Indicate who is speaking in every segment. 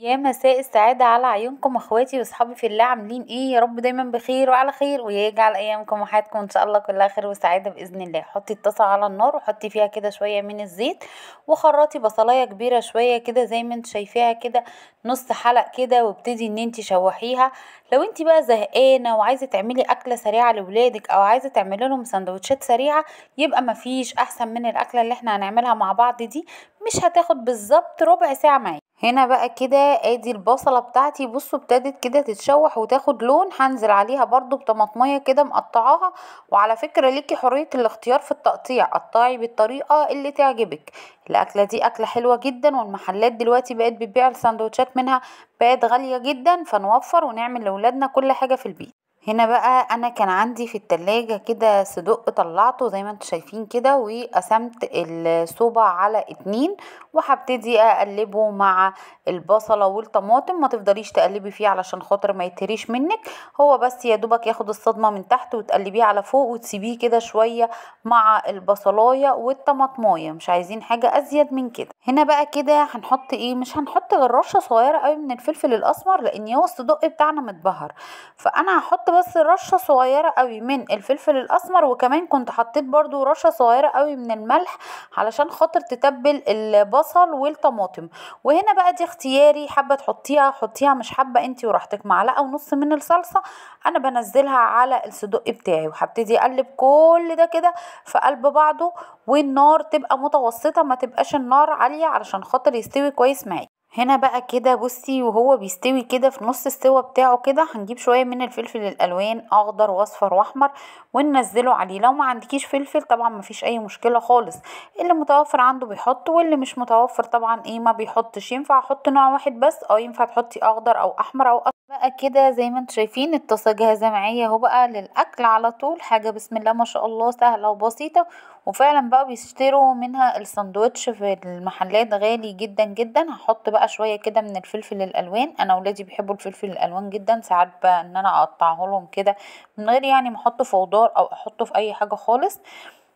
Speaker 1: يا مساء السعادة على عيونكم اخواتي واصحابي في الله، عاملين ايه؟ يا رب دايما بخير وعلى خير، ويجعل ايامكم وحياتكم ان شاء الله كلها خير وسعادة باذن الله. حطي الطاسة على النار وحطي فيها كده شوية من الزيت، وخرطي بصلاية كبيرة شوية كده زي ما انت شايفاها كده، نص حلق كده، وابتدي ان انت شوحيها. لو انت بقى زهقانة وعايزة تعملي اكلة سريعة لولادك او عايزة تعملي لهم سندوتشات سريعة، يبقى مفيش احسن من الاكلة اللي احنا هنعملها مع بعض دي. مش هتاخد بالظبط ربع ساعة معاكي. هنا بقى كده ادي البصلة بتاعتي، بصوا ابتدت كده تتشوح وتاخد لون. هنزل عليها برضو بطماطمية كده مقطعاها، وعلى فكرة ليكي حرية الاختيار في التقطيع، قطعي بالطريقة اللي تعجبك. الاكلة دي اكلة حلوة جدا، والمحلات دلوقتي بقت بتبيع السندوتشات منها، بقت غالية جدا، فنوفر ونعمل لولادنا كل حاجة في البيت. هنا بقى انا كان عندي في التلاجة كده صدق، طلعته زي ما انتم شايفين كده، وقسمت الصوبع على 2، وهبتدي اقلبه مع البصلة والطماطم. ما تفضليش تقلبي فيه علشان خاطر ما يتهريش منك، هو بس يا دوبك ياخد الصدمة من تحت وتقلبيه على فوق وتسيبيه كده شوية مع البصلاية والطماطماية، مش عايزين حاجة ازيد من كده. هنا بقى كده هنحط ايه؟ مش هنحط غير رشة صغيرة قوي من الفلفل الاسمر، لان هو الصدق بتاعنا متبهر، فانا هحط بس رشة صغيرة قوي من الفلفل الاسمر، وكمان كنت حطيت برضو رشة صغيرة قوي من الملح علشان خاطر تتبل البصل والطماطم. وهنا بقى دي اختياري، حابة تحطيها حطيها، مش حابة انتي وراحتك. معلقة ونص من الصلصة انا بنزلها على الصدق بتاعي، وهبتدي اقلب كل ده كده في قلب بعضه، والنار تبقى متوسطة، ما تبقاش النار عالية علشان خاطر يستوي كويس معاكي. هنا بقى كده بصي، وهو بيستوي كده في نص السوا بتاعه كده، هنجيب شوية من الفلفل الالوان، اخضر واصفر واحمر، وننزله عليه. لو ما عندكيش فلفل طبعا ما فيش اي مشكلة خالص، اللي متوفر عنده بيحط، واللي مش متوفر طبعا ايه ما بيحطش. ينفع احط نوع واحد بس، او ينفع تحطي اخضر او احمر او أصفر. بقى كده زي ما انتم شايفين الطاسة جاهزة معايا اهو بقى للاكل على طول. حاجة بسم الله ما شاء الله سهلة وبسيطة، وفعلا بقى بيشتروا منها الساندوتش في المحلات غالي جدا جدا. هحط بقى شوية كده من الفلفل الالوان، انا ولادي بيحبوا الفلفل الالوان جدا، ساعات بقى ان انا اقطعه لهم كده من غير يعني ما احطه في خضار او احطه في اي حاجة خالص.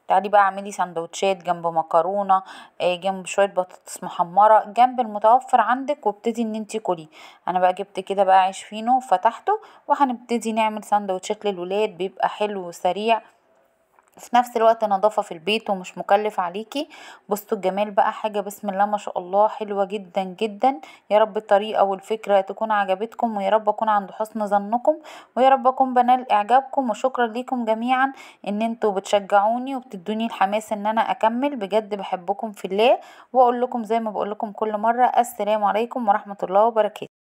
Speaker 1: تعالي بقى اعملي سندوتشات جنب مكرونه، جنب شويه بطاطس محمره، جنب المتوفر عندك، وابتدي ان انتي كلي. انا بقى جبت كده بقى عيش فينو فتحته، وهنبتدي نعمل سندوتشات للولاد، بيبقى حلو وسريع في نفس الوقت، نظافة في البيت ومش مكلف عليكي. بصوا الجمال بقى، حاجة بسم الله ما شاء الله حلوة جدا جدا. يا رب الطريقة والفكرة تكون عجبتكم، ويا رب اكون عند حسن ظنكم، ويا رب اكون بنال اعجابكم. وشكرا ليكم جميعا ان انتوا بتشجعوني وبتدوني الحماس ان انا اكمل، بجد بحبكم في الله. واقول لكم زي ما بقول لكم كل مرة، السلام عليكم ورحمة الله وبركاته.